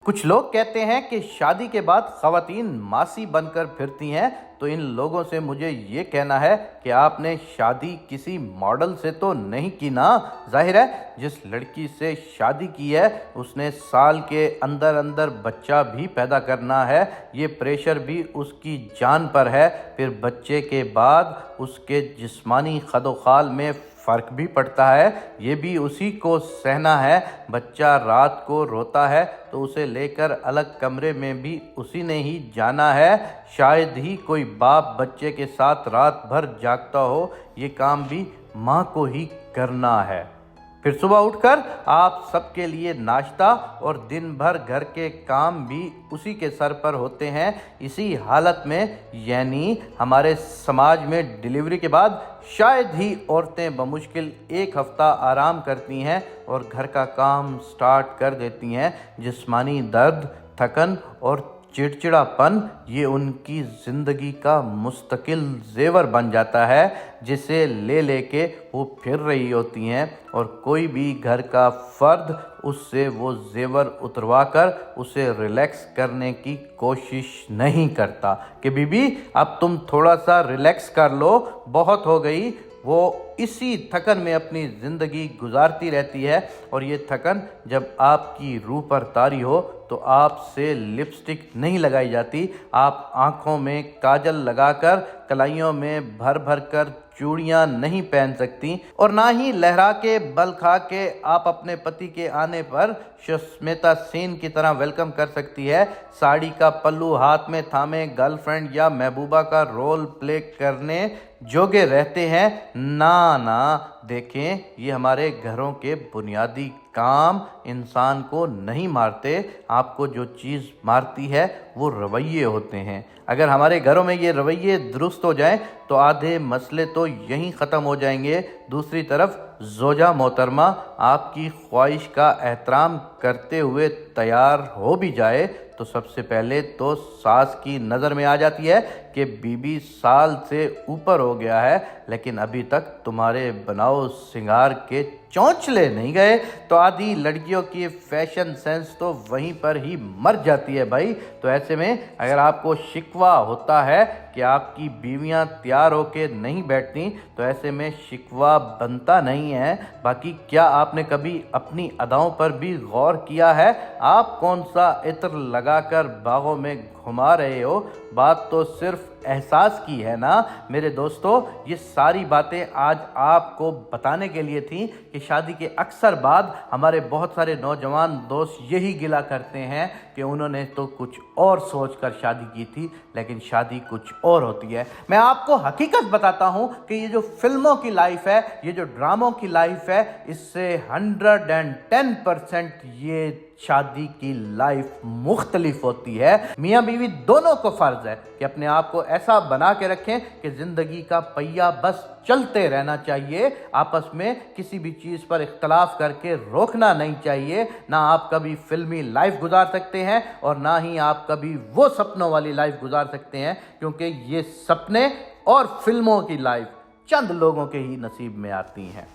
کچھ لوگ کہتے ہیں کہ شادی کے بعد خواتین ماسی بن کر پھرتی ہیں، تو ان لوگوں سے مجھے یہ کہنا ہے کہ آپ نے شادی کسی ماڈل سے تو نہیں کی نا؟ ظاہر ہے جس لڑکی سے شادی کی ہے اس نے سال کے اندر اندر بچہ بھی پیدا کرنا ہے، یہ پریشر بھی اس کی جان پر ہے، پھر بچے کے بعد اس کے جسمانی خد و خال میں فرق بھی پڑتا ہے، یہ بھی اسی کو سہنا ہے۔ بچہ رات کو روتا ہے تو اسے لے کر الگ کمرے میں بھی اسی نے ہی جانا ہے، شاید ہی کوئی باپ بچے کے ساتھ رات بھر جاگتا ہو، یہ کام بھی ماں کو ہی کرنا ہے۔ پھر صبح اٹھ کر آپ سب کے لیے ناشتہ اور دن بھر گھر کے کام بھی اسی کے سر پر ہوتے ہیں۔ اسی حالت میں یعنی ہمارے سماج میں ڈیلیوری کے بعد شاید ہی عورتیں بمشکل ایک ہفتہ آرام کرتی ہیں اور گھر کا کام سٹارٹ کر دیتی ہیں۔ جسمانی درد، تھکن اور چڑچڑا پن یہ ان کی زندگی کا مستقل زیور بن جاتا ہے، جسے لے لے کے وہ پھر رہی ہوتی ہیں، اور کوئی بھی گھر کا فرد اس سے وہ زیور اتروا کر اسے ریلیکس کرنے کی کوشش نہیں کرتا کہ بی بی اب تم تھوڑا سا ریلیکس کر لو، بہت ہو گئی۔ وہ اسی تھکن میں اپنی زندگی گزارتی رہتی ہے، اور یہ تھکن جب آپ کی روح پر طاری ہو تو آپ سے لپسٹک نہیں لگائی جاتی، آپ آنکھوں میں کاجل لگا کر، کلائیوں میں بھر بھر کر چوڑیاں نہیں پہن سکتی، اور نہ ہی لہرا کے بل کھا کے آپ اپنے پتی کے آنے پر ششمیتا سین کی طرح ویلکم کر سکتی ہے، ساڑی کا پلو ہاتھ میں تھامے گرل فرینڈ یا محبوبہ کا رول پلے کرنے جوگے رہتے ہیں۔ نہ دیکھیں، یہ ہمارے گھروں کے بنیادی کام انسان کو نہیں مارتے، آپ کو جو چیز مارتی ہے وہ رویے ہوتے ہیں۔ اگر ہمارے گھروں میں یہ رویے درست ہو جائیں تو آدھے مسئلے تو یہیں ختم ہو جائیں گے۔ دوسری طرف زوجہ محترمہ آپ کی خواہش کا احترام کرتے ہوئے تیار ہو بھی جائے تو سب سے پہلے تو ساس کی نظر میں آ جاتی ہے کہ بی بی سال سے اوپر ہو گیا ہے لیکن ابھی تک تمہارے بناؤ سنگار کے چونچلے نہیں گئے، تو آدھی لڑکیوں کی فیشن سینس تو وہیں پر ہی مر جاتی ہے بھائی۔ تو ایسے میں اگر آپ کو شکوہ ہوتا ہے کہ آپ کی بیویاں تیار ہو کے نہیں بیٹھتی تو ایسے میں شکوہ بنتا نہیں ہے۔ باقی کیا آپ نے کبھی اپنی اداؤں پر بھی غور کیا ہے؟ آپ کون سا عطر لگا کر باغوں میں گھما رہے ہو؟ بات تو صرف احساس کی ہے نا میرے دوستو۔ یہ ساری باتیں آج آپ کو بتانے کے لیے تھیں کہ شادی کے اکثر بعد ہمارے بہت سارے نوجوان دوست یہی گلہ کرتے ہیں کہ انہوں نے تو کچھ اور سوچ کر شادی کی تھی لیکن شادی کچھ اور ہوتی ہے۔ میں آپ کو حقیقت بتاتا ہوں کہ یہ جو فلموں کی لائف ہے، یہ جو ڈراموں کی لائف ہے، اس سے 110% یہ شادی کی لائف مختلف ہوتی ہے۔ میاں بیوی دونوں کو فرض ہے کہ اپنے آپ کو ایسا بنا کے رکھیں کہ زندگی کا پہیہ بس چلتے رہنا چاہیے، آپس میں کسی بھی چیز پر اختلاف کر کے روکنا نہیں چاہیے۔ نہ آپ کبھی فلمی لائف گزار سکتے ہیں اور نہ ہی آپ کبھی وہ سپنوں والی لائف گزار سکتے ہیں، کیونکہ یہ سپنے اور فلموں کی لائف چند لوگوں کے ہی نصیب میں آتی ہیں۔